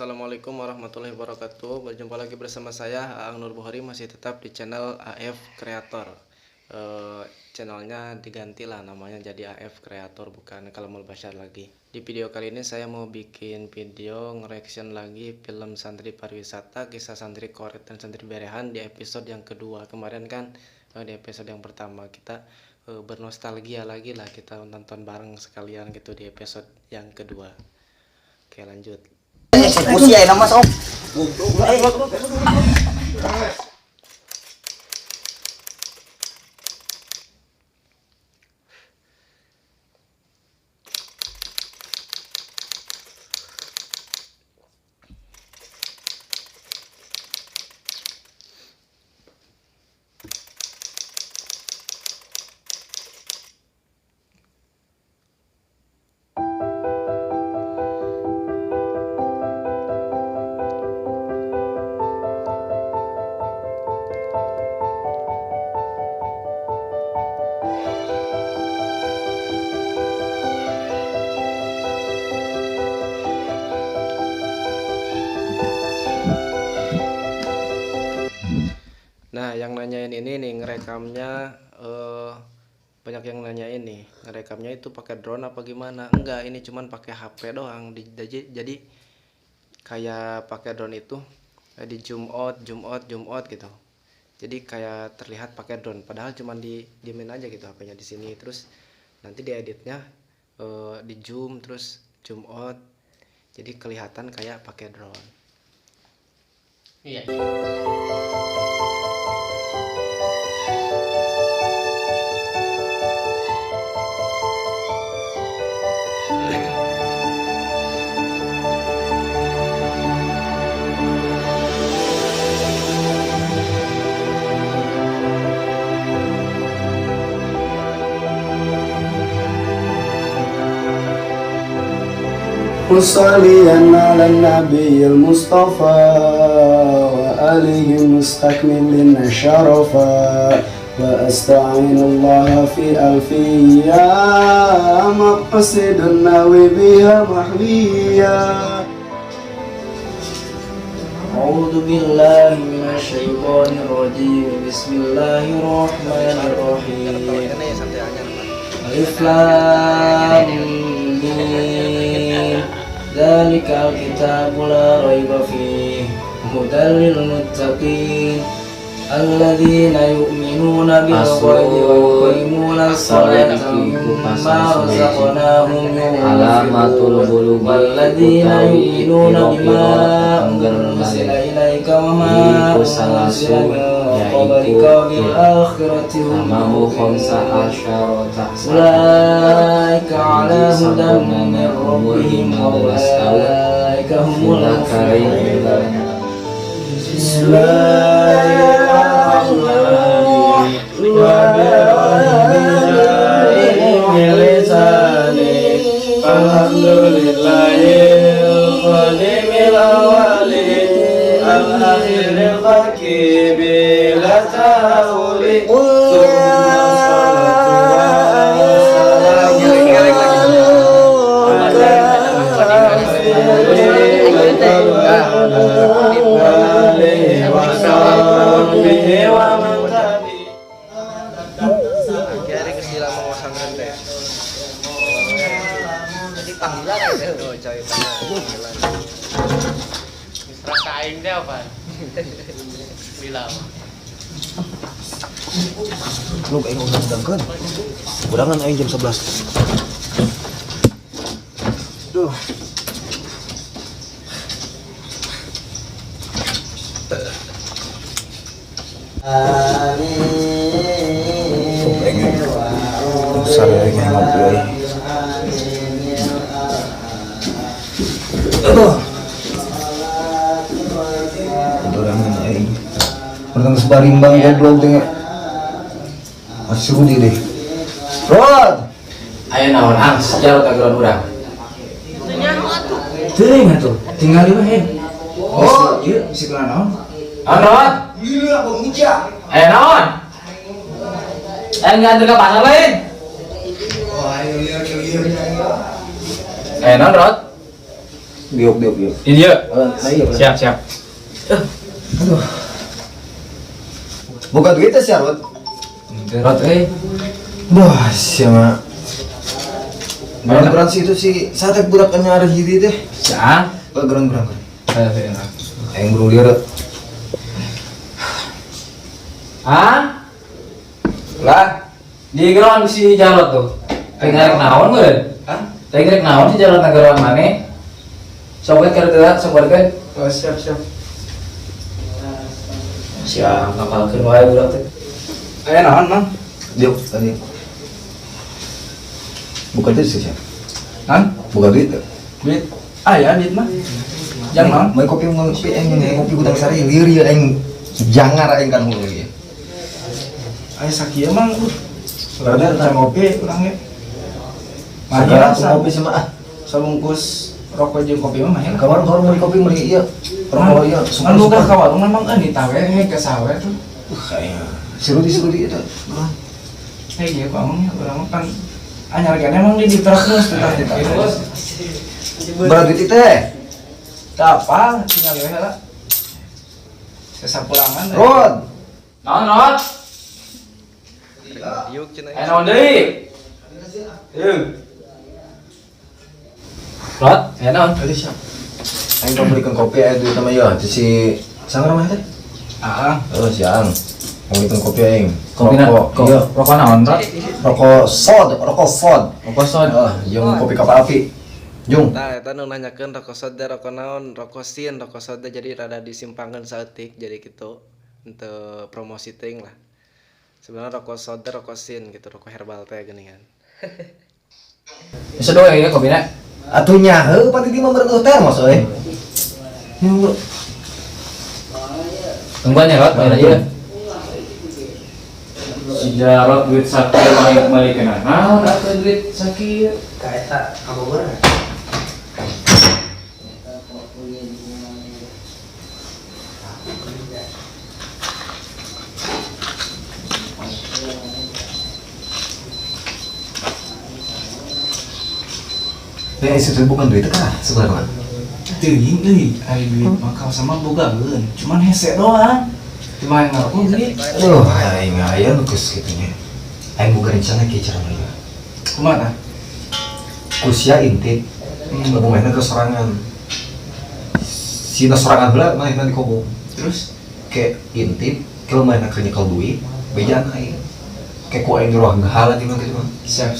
Assalamualaikum warahmatullahi wabarakatuh. Berjumpa lagi bersama saya Aang Nur Bukhari, masih tetap di channel AF Creator. Channelnya diganti lah namanya jadi AF Creator, bukan Kalamul Bashar lagi. Di video kali ini saya mau bikin video nge-reaction lagi film Santri Pariwisata, kisah santri Koret dan santri Berehan di episode yang kedua. Kemarin kan di episode yang pertama kita bernostalgia lagi lah, kita nonton bareng sekalian gitu di episode yang kedua. Oke, lanjut. Eksekusi ya nama Om. Nah, yang nanyain ini nih ngerekamnya, banyak yang nanyain nih ngerekamnya itu pakai drone apa gimana? Enggak, ini cuman pakai HP doang. Jadi kayak pakai drone itu di zoom out gitu. Jadi kayak terlihat pakai drone, padahal cuman diemin aja gitu HP-nya di sini. Terus nanti dieditnya di zoom terus zoom out. Jadi kelihatan kayak pakai drone. Iya. مصليا على النبي المصطفى وآله مستكمل شرفا وأستعين الله في ألفية مقصد النوي بها محوية. أعوذ بالله من الشيطان الرجيم. بسم الله الرحمن الرحيم. ألف لام ميم ذلك الكتاب لا ريب فيه هدى للمتقين الذين يؤمنون بالغيب ويقيمون الصلاة ومما رزقناهم ينفقون والذين يؤمنون بما أنزل إليك وما أنزل من قبلك وبالآخرة هم يوقنون أولئك على هدى من ربهم وأولئك هم المفلحون. Jadi panggilan ya, oh cari panggilan. Rakain deh apa? Bilang. Lu kayak ngomong sedangkan udangan aing jam 11. Duh. Besar ya kayak ngobrol. Udangan aing. Urang sebarimbang goblok teh. Masih Rudi deh. Rod. Ayo naon ang sejarah tageron urang. Teuing atuh. Tinggal di mana? Oh, ieu bisi kana naon? Rod. Gila pengica. Ayo naon. Ayo nganter ke pasar lain. Oh ayo lihat. Ayo naon Rod. Diuk. Ini dia. Nah iya. Siap. Aduh. Buka duit sih, Rod. Rot Wah, siapa? Beran sih itu sih, sate burakannya ada jadi deh. Siap. Geran. Saya. Aing buru dia. Ah? Lah, di geron si Jarot tuh. Pengen naon meureun? Hah? Pengen naon si Jarot nagaron maneh? Sobat kerja, sobat kan? Oh, siap. Siap, ngapalkeun wae budak teh. Aya naon, Mang? Diuk tadi. Buka duit sih, siapa? Hah? Buka duit. Duit? Ya duit mah. Jangan Main kopi aing kopi Gudang Sari lieur ieu aing jangar aing kan hulu ieu. aya sakieu mah. Rada can ngopi urang ge. Segala Mahal kopi sih mah. sabungkus rokok jeung kopi mah mahal. Kamar meuli kopi meuli ieu. Rokok ieu Kan buka ka warung memang ini tawe ke sawe tuh. Kayak Serudi eta. Hei ge pamong urang kan anyar kene emang di truk geus titah. Berat duit teh. Tah apa tinggal we heula. Sasapulangan. Rod. Naon? Diuk cenah. Naon deui? Rot, naon? Tadi siap. Aing mau belikan kopi aya duit sama ieu. Si sangar mah teh? Oh, siang. Mau belikan kopi aing. Kopi Iya. rokok naon, Rot? Rokok sod. Rokok sod. Jeung kopi kapal api. Jung. Tah eta nu nanyakeun rokok soda rokok naon, rokok sin, rokok soda jadi rada disimpangkeun saeutik jadi kitu. Untuk promosi teuing lah. Sebenarnya rokok soda, rokok sin gitu, rokok herbal teh geuningan. Bisa doang ya kopina. Atuh nyaho pati di mah bereuh termos euy. Nya Tungguan ya, Rot, bayar aja. Si Jarot duit sakit balik kena. Nah, ada duit sakit. Kayak apa bener? Ya itu bukan duit kah sebenarnya. Teuing euy, aya duit mah kaos sama bogaeun. Cuman hese doang. Cuma yang ngarokok duit. Aduh, aing aya nu geus kitu nya. Aing boga rencana kieu cara mah. Kumaha? Kusia intip. Mau mainnya ke sorangan. Sina sorangan heula mainna di kobong. Terus Kayak intip, kalau mainna ke nyekel duit, bejaan aing. Kayak ku aing roh gahala di mana gitu mah. siap.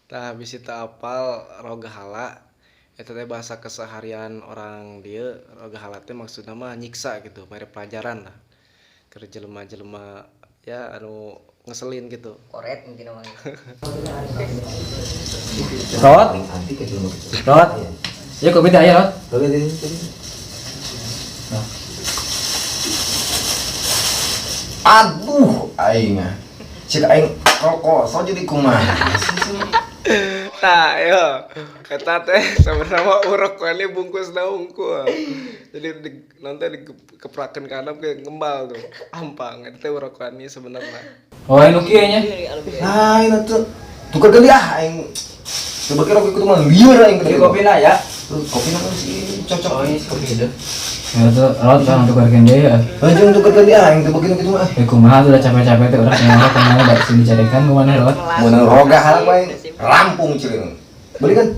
Tah habis itu apal rogahala eta teh bahasa keseharian orang dieu. Rogahala teh maksudna mah nyiksa gitu, mere pelajaran lah. Keur jelema-jelema ya anu ngeselin gitu. Koret mungkin namanya. Rot, Antik aja mah gitu. Rot. Ya kopi teh aya, Rot. Tadi. Aduh, aing mah. Cek aing rokok, so jadi kumaha. Tah yo eta teh sebenarnya mah urok kali bungkusna unggul. Jadi nanti dikeprakeun ka handap ke ngembal tuh. Ampang eta teh urok kali sebenarnya. Oh, anu kieu nya. Nah, ini tuh. Tukarkan dia aing. Coba kira rokok itu mah lieur aing Di teh. kopi ya. Kopi mah sih cocok. Oh, ini kopi itu. Ya tuh, Rot kan tukarkeun deui ya. Anjing tukarkan dia aing teh begini gitu mah. Ya kumaha tuh udah capek-capek teh urang nyawa kemana dak sini dicarikan ke mana, Rot? Mun roga halak aing rampung cileun. Beli kan?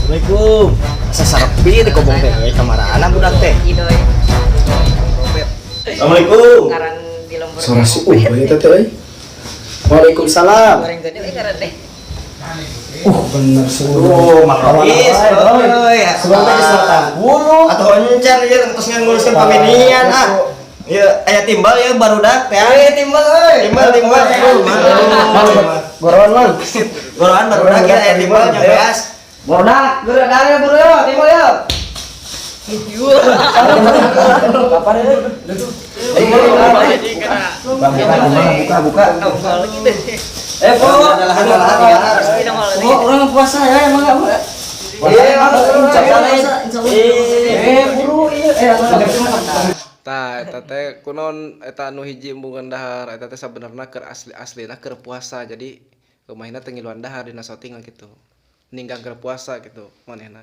Assalamualaikum. Sasarepi di kobong teh kamarana budak teh. Idoy. Assalamualaikum. Ngaran di lembur. Suara si bae teh euy. Waalaikumsalam. Goreng gede ngaran deh. Bener suruh. Oh, makrois. Sebelum tadi selatan. Atau encer ya terus nguruskan paminian Ya, aya timbal ya barudak teh. Timbal euy. Timbal. Goroan man. Goroan barudak ya aya timbal nya beas. Bodak, geura dare buru yo, timbal yo. Kapan ini? Buka. Tidak mau Orang puasa ya emang enggak. Iya, buru iya. Tah eta teh kunaon eta anu hiji embungan dahar eta teh sabenerna keur aslina keur puasa jadi rumahna teu ngiluan dahar dina shooting gitu ninggang keur puasa gitu manehna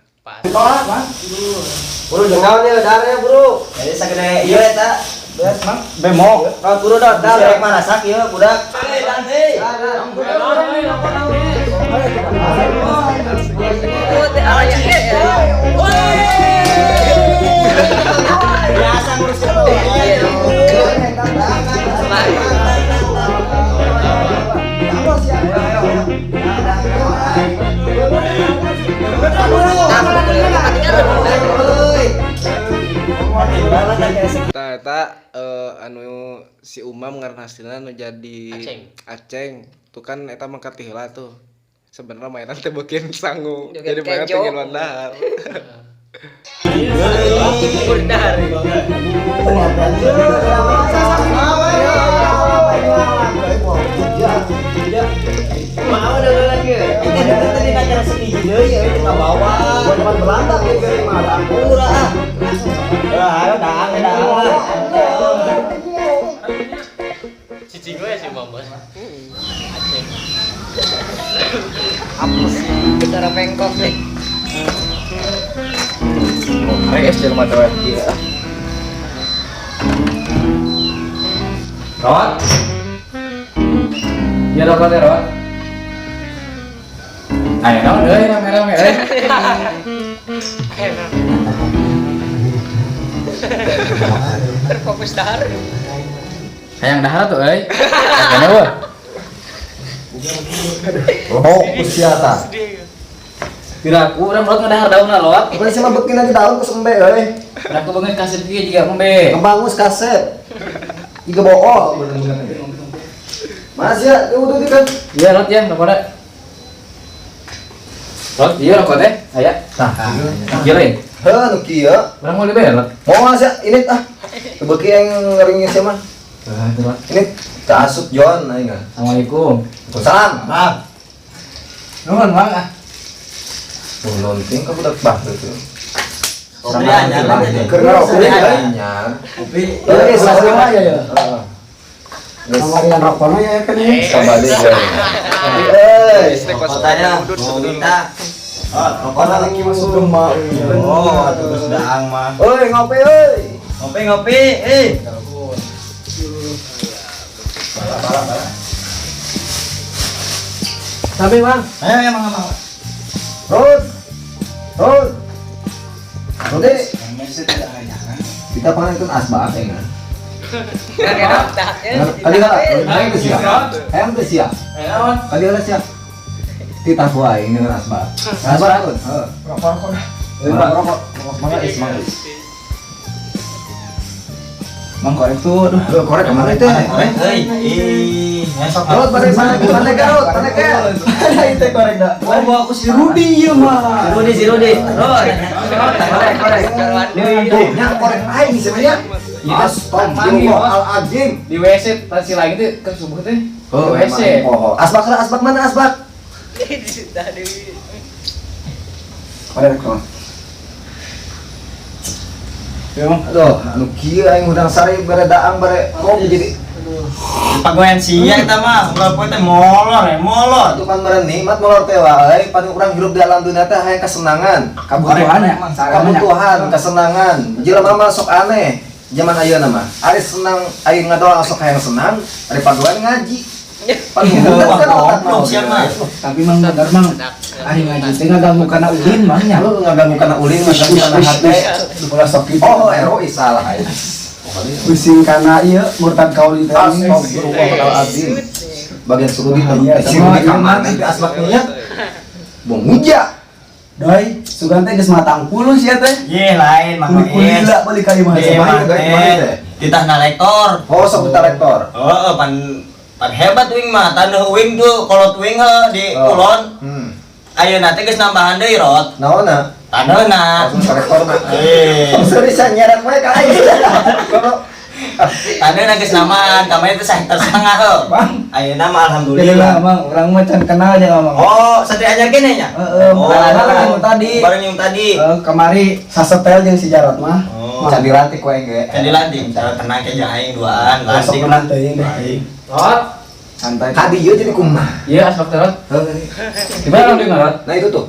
Buru jengaw nih darahnya buru. Jadi sagede ieu eta. Beres Mang. Bemo. Kalau turu dah rek marasak ieu budak. Biasa ngurus dulu. Tah eta anu si Umam ngaran hasilna anu jadi Aceng. Tuh kan eta mangkat heula tuh. Sebenarnya mainan teh beukeun sangu. Jadi mainan teh ngiluan dahar. Mau dulu lagi. Ini tadi ngajar sedih deui ya kita bawa. Bukan Belanda ge geuring mah ada anggur ah. Ayo dang. Cici gue sih Bos. Kita Bangkok nih. Rek es jelema teh. Iya. Rawat. Iya rawat ya rawat. Ayo naon euy rame-rame euy. Terfokus dahar. Hayang dahar tuh euy. Kene weh. Oh, kusiata. Kira aku urang lewat ngedahar daunna lewat. Apa sih mah beuki lagi daun ku sembe euy. Udah aku banget kasih dia juga ngombe. Ngebangus kaset. Tiga bool bener-bener. Mas ya, udah kan. Iya lot ya, rokok deh. Lot, iya rokok teh, aya. Tah, Giring. heuh nu kieu. Urang mau lebih lot. Mau Mas ya, ini tah. Beuki yang ngering siapa? Itu lot. Ini kaasup John aing. Assalamualaikum. Salam. Bang. Nuhun bang ah. Tuh nonting ka budak bahteu tuh. Kopi anyar lah jadi. Keur ngarokok anyar. Kopi. Iya, sama ya ya. Nawarian rokoknya ya kan ya. Sabade ya. Kopi kotanya mau minta. Rokoknya lagi masuk gempa. Oh, terus daang mah. Oi, ngopi euy. Ngopi. Tapi bang, Ayo emang. Rod. Rode, kita panggilkan asbak ya kan. Kali ayam tuh siap. Kali ada siap. Kita buai dengan asbak. Asbak akun. Rokok. Mangga is. Mang korek tuh, aduh. Korek kemana itu? Rod, pandai ke. Ada itu korek dah. oh bawa aku si Rudi ya mah. Si Rudi. Korek. Yang korek lain sebenarnya. Astagfirullahaladzim. Di WC pasti lagi tuh ke subuh teh. Oh, Di WC. Asbak mana asbak? Korek. Aduh, anu kieu aing udang sari bare daang bare kopi jadi Pagoyan sia kita mah, ulah poe teh molor. itu kan bare nikmat molor teh wae, paling urang hirup di alam dunia teh hayang kesenangan, kebutuhan, kesenangan. Jelema mah sok aneh. Zaman ayeuna mah, ari senang aing ngadoa sok hayang senang, ari paduan ngaji. Paling Goblok sia mah. Tapi mang bener mang, aing ngaji teh ngaganggu kana ulin mah nya. Lu ngaganggu kana ulin, ngaganggu kana hate. Ulah sok kitu. Oh, herois salah aing. Pusing kana ieu murtad kauli teh. Astagfirullahaladzim. Bagian suruh di Semua ka mana teh asbaknya? Bong huja. Doi, sugan teh geus matang puluh sia teh. Ye lain mah. Gila balik ka imah Iya, ditahna lektor. Oh, sok kita rektor. Oh, pan hebat wing mah, taneuh wing tuh kolot wing di kulon. Ayeuna teh geus nambahan deui rot. Naonna? Taneuhna. Langsung ka rektor mah. Eh. Bisa nyerang wae ka aing. Kalau Tadi nangis namaan, kamari itu saya setengah ho. Bang. Ayo nama Jadi alhamdulillah. Mang, orang macan kenal aja Mang. Oh, Satria Anyar gini nya? Barang tadi. Bareng yang tadi. Kemari sasetel jeung si Jarot mah. Oh, Candi rantik wae ge. kan dilanding, cara tenang ke aing duaan, Langsung landing. kenal teuing deh. Rot. Santai. Ka dieu jadi kumaha? Iya, aspek terot. Gimana orang dengar? Nah itu tuh.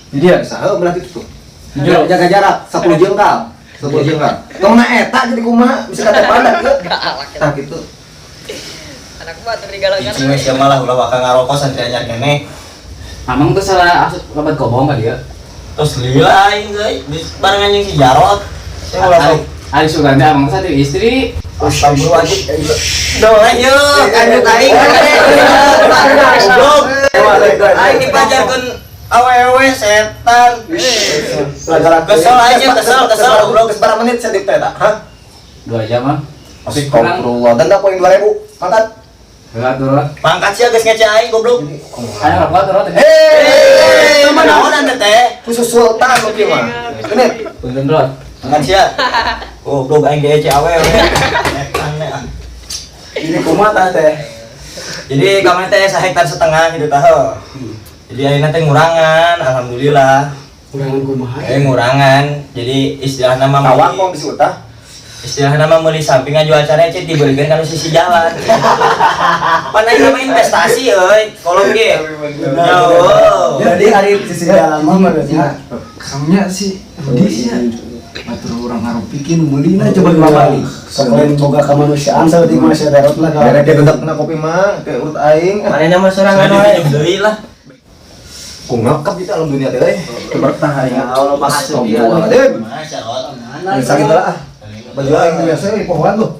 Di dia. Saha berarti itu tuh. Jauh. Jaga jarak 10 jengkal. 10 jengkal. Tong na eta jadi kumaha bisa kata padat ge. Tah gitu. Anak batur di galangan. Cicing we sia malah ulah bakal ngarokok Satria Anyar keneh. Amang tuh salah asup lebat kobong kali ya. Terus lila aing geus barengan jeung si Jarot. Saya ulah Ali Suganda amang satu istri. Astagfirullahaladzim. Doa ayo, kanjut aing. Goblok. Aing dipajarkeun awewe setan. Kesel aja, kesel goblok. Geus berapa menit saya dikte eta? Hah? 2 jam mah. Astagfirullah. Denda poin 2000. Mangkat. Enggak turun. Pangkat sia geus ngece aing goblok. Ayo apa turun? Hei, naon anda teh? Khusus sultan lu kieu mah. Genit. Punten rot. Pangkat sia. Goblok aing diece awewe. Aneh ah. Ini kumaha teh? Jadi kami teh 1,5 hektar gitu tahu. Jadi ayeuna teh ngurangan, alhamdulillah. Kurangan kumaha? Ngurangan. Jadi istilah nama Tawang kong disebut tah. istilah nama meuli samping aja acara cek diberikan kalau sisi jalan. Panai nama investasi euy, kolom ge. Yo. Jadi hari sisi jalan mah menurutnya kamunya sih dia batur orang harus bikin mulina coba babali. Selain boga kemanusiaan saeutik mah sia Jarot lah. Mere dia gendak kena kopi mah ke urut aing. Manehna mah sorangan wae. Deui lah. Ku ngakap kita alam dunia teh euy. Bertah ya. Allah makasih dia. Aduh. Sakit lah ah. Baju aing biasa euy pohon tuh.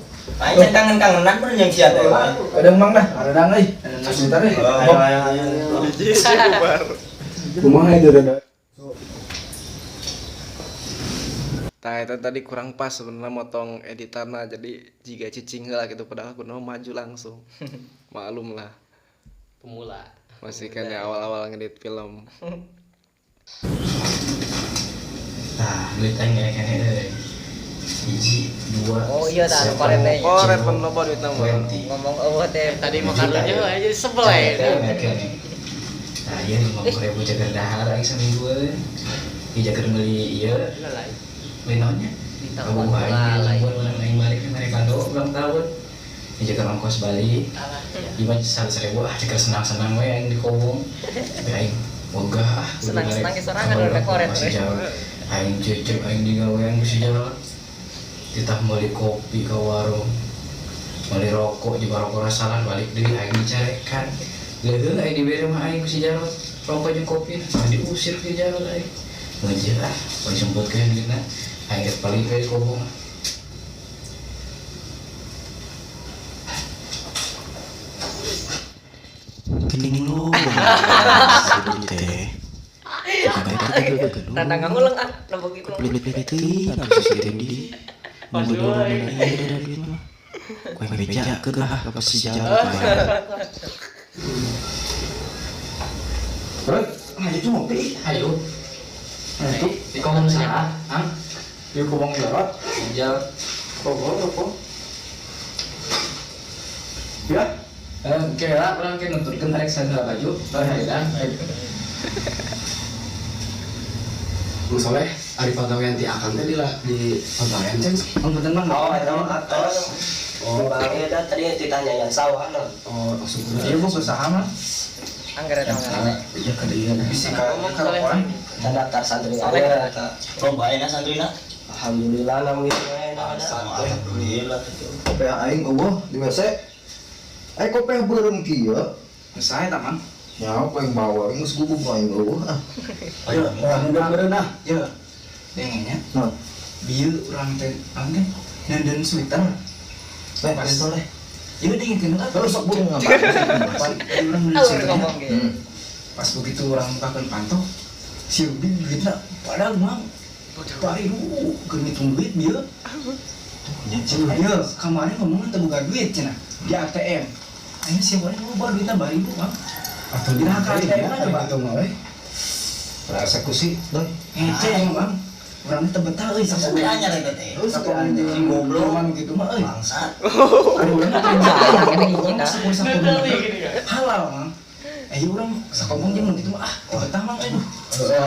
Aing kangen-kangenan pun yang sia teh. Ada mang dah, ada dang euy. Sebentar euy. Kumaha itu dada? Tah eta tadi kurang pas sebenarnya motong editanna jadi jiga cicing heula gitu padahal kunaon maju langsung. Maklum lah. Pemula. Masih kan ya awal-awal ngedit film. Nah, duit aing kene euy. 1 2. Oh iya dah koret teh. Koret pun loba duitna mah. Ngomong eueuh teh tadi makan lu aja jadi sebel ya. Nah, iya 50.000 jaga dahar aing saminggu euy. Jaga meuli ieu. Linonya. Ditambah Lalai. Lain balik ke mereka ulang tahun. Jaga ongkos balik. Gimana 100.000 jaga senang-senang we aing di kobong. Tapi aing ogah Senang-senang ge sorangan udah koret we. Aing cecep aing digawean ku si Jarot. Ditah meuli kopi ke warung. Meuli rokok di rokok rasalan balik deui aing dicarekan. Leuheung aing dibere mah aing ku si Jarot. Rokok jeung kopi nah diusir ke Jarot aing. Ngeujeul ah, bari semputkeun dina. Aing geus balik ke kobong. Kening lu. Teh. Rada nguleng ah, lembek gitu. Beli-beli teuing atuh si Dendi. Kue beja ke lah apa si jalan. Bro, ngaji cuma ngopi. Ayo. Itu di kobong sana, ang Di kubang Jarot. jal. Kok. Ya, Kira orang kayak nuturkan tarik sandal baju, terhadap. Bang Soleh, ari pantauan ti akan teh di pantauan ceng. Bener bang. Oh, eta mah atos. Oh, Bang eta tadi ditanya yang sawah non. Oh, langsung iya bos usaha mah. Anggar eta mah. Iya ka dieu bisa Ngomong Soleh. Kita daftar santri Soleh. Coba enak santrina. Alhamdulillah namun gitu alhamdulillah. Kopi aing eueuh di WC. Kopi beureum kieu. Saya tak mang. Ya, apa yang bawa? Geus guguk aing eueuh ah. Ayo, mudah-mudahan nah. Ya. Dengenya. Nah, Bieu urang teh angge dandan sweater. Pas Soleh. Ieu dingin kan Terus sok burung apa? Alur ngomong ge. Pas begitu orang bukakan pantau, si Ruby duitnya padahal mang bari lu kehitung duit dia dia kemarin ngomongnya terbuka duit cina di ATM ini siapa yang lupa duitnya bari lu mang atau di ATM aja bang itu mah persekusi doi ngece bang Orang teu betah euy Sampai sampai anyar eta teh. Sampai anjing goblok gitu mah euy. Bangsat. Ada urang teh Kena izin dah. Gini kan. halal mang. Urang sakomong jeung mun kitu mah teu betah mang aduh.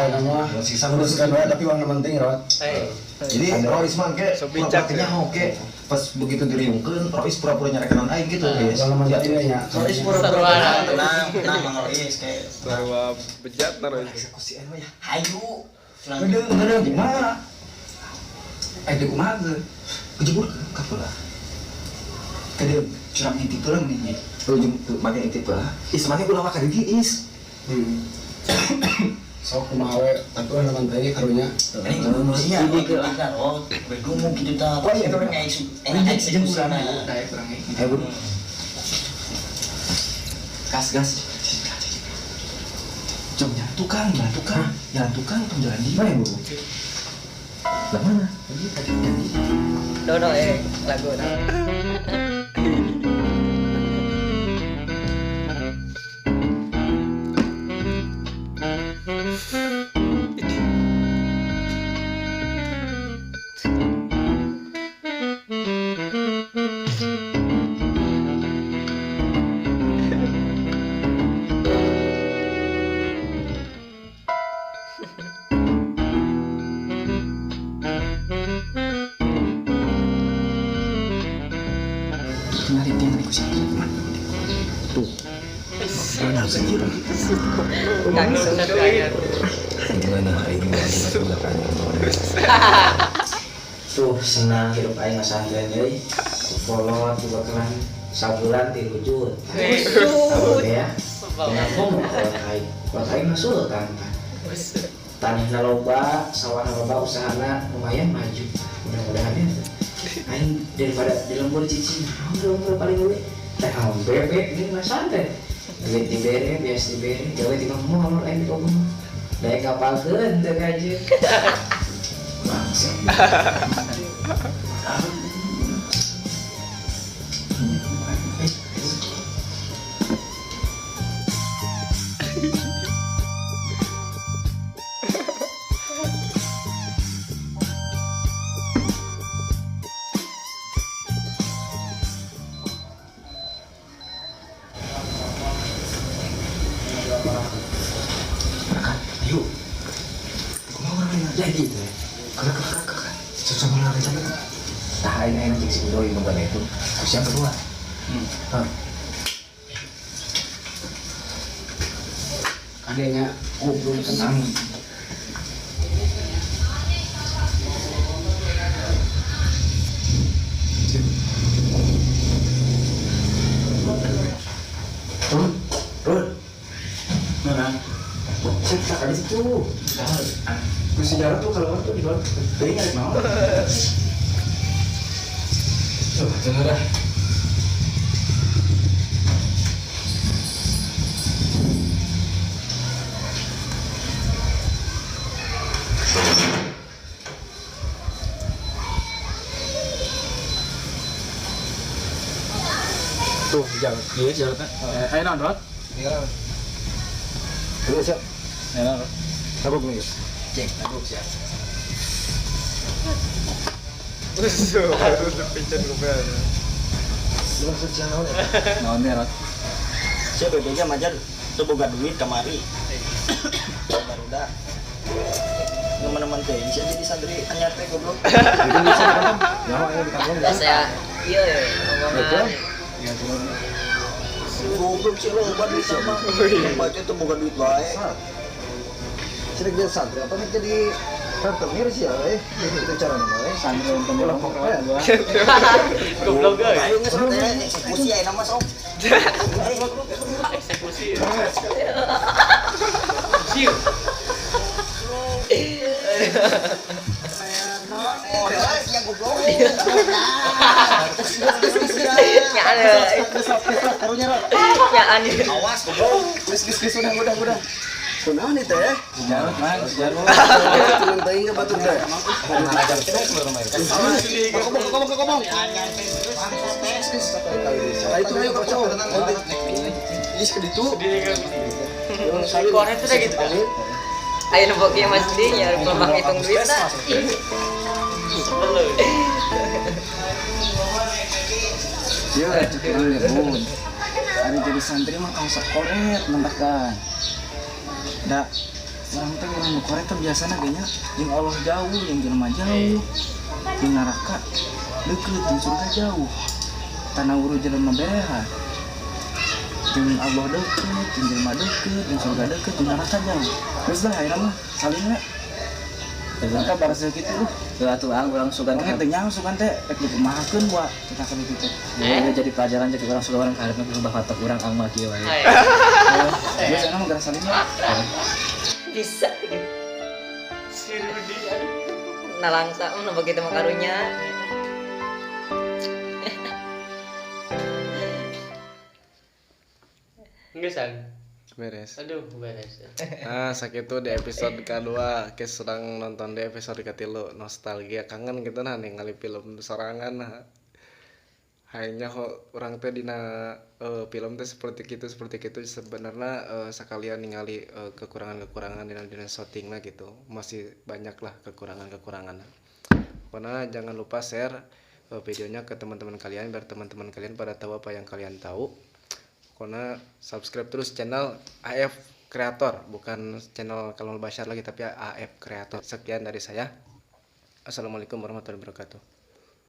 Nama sisa luruskan wae tapi warna penting Rod. Jadi Rois mah ge pura-pura oke. Pas begitu diriungkeun Rois pura-pura nyarekeun aing gitu guys. Kalau mah jadi nya. Rois Sarwana. Tenang Mang Rois kayak Sarwa bejat naruh. Eksekusi anu ya. hayu. Bener gimana? Dek kumaha ge? Kejebur ka pula. Kada curang intip teureung nih. Ujung make intip lah. Is make ulah ka dieu is. Sok kumaha we tapi orang mantai karunya. Ini manusia di kan oh bergumul gitu tah. Oh, iya, Orang Jeung urang eksekusi. daek urang ge. Ayo bro. Gas. Jom jalan tukang jalan di Mana bro? Lah mana? Dodo lagu. Penelitian aku sih. Gimana aing menggunakan Tuh senang hidup aing ngasantren euy. Follow juga kelan sabulan 3 jut. Ya. Pengampung aing masuk kan. Tanahna loba, sawahna loba, usahana lumayan maju. Mudah-mudahan ya. Aing daripada di lembur cicing, udah paling euy. Teh bebek ini mah santai. Duit dibere, biasa dibere, gawe di mall aing di rumah. Daek kapalkeun teu gaji. Bangsa. Ayo. Kumaha urang jadi teh. Kakak. Susah lari sampai. tah aing jeung si Doi nu bade itu. Terus yang kedua. Adanya goblok tenang. Cek ada situ. Terus sejarah tuh kalau tuh di bawah. Teuing nyari naon? Coba dah. Tuh, jalan. Iya, jalan. Ayo non, Rod. Terus siap. Ayo non. Sabuk nih. Cek, aku siap. Lu sejarah. Naon ya, Rod? Saya bedanya majar tuh boga duit kamari. Barudak. Teman-teman teh bisa jadi santri anyar teh goblok. Itu bisa kan? Nyawa yang di kantong. Saya iya ya Betul. ngomongan. Goblok sih lo obat duit sama. Baca tuh boga duit bae. Sini dia santri apa nih jadi rentenir sih ya, itu cara namanya. Santri untuk kelompok ya. Goblok guys. Ayo nges teh eksekusi aya nama sok. Eksekusi. Siu. Oh, ya goblok. Ya ada. Karunya Rod. Ya ani. Awas goblok. Geus udah. Kunaon nih teh? Jarut, Mang, jarut. Turun teuing ke batur teh. Ngomong. Itu ayo ka cok. Is ke ditu. Korek tuh gitu kan. Ayo nembok ya Mas Di, nyari peluang hitung duit nah. Dia bun. Ada jadi santri mah kau sekoret nembakkan. Da, orang teh orang koret teh biasana ganya yang Allah jauh, yang jelema jauh, yang neraka deket, yang surga jauh. Tanah uru jelema bereha. Yang Allah deket, yang jelema deket, yang surga deket, yang neraka jauh. Terus dah akhirnya mah saling we. Kita baras gitu loh. Tuh atuh ang urang sugan Makanya teh nyaho sugan teh rek dikumahakeun buat kita ka ditu teh. ya jadi pelajaran jadi orang suga orang karepna kudu bahatok urang ang mah kieu wae. Biasana mah gara saling we. Bisa gitu. Si Rudi. Nah langsung nu begitu mah karunya. Enggak san. Beres. Aduh, beres. Nah, sakitu di episode kedua, kita sedang nonton di episode ketilu nostalgia kangen gitu nah ningali film sorangan nah. Hanya kok orang teh dina film teh seperti itu sebenarnya sekalian ningali kekurangan-kekurangan dina shootingna gitu. Masih banyak lah kekurangan-kekurangan. Pokoknya jangan lupa share videonya ke teman-teman kalian biar teman-teman kalian pada tahu apa yang kalian tahu. Pokoknya subscribe terus channel AF Creator, bukan channel Kamal Bashar lagi tapi AF Creator. Sekian dari saya. Assalamualaikum warahmatullahi wabarakatuh.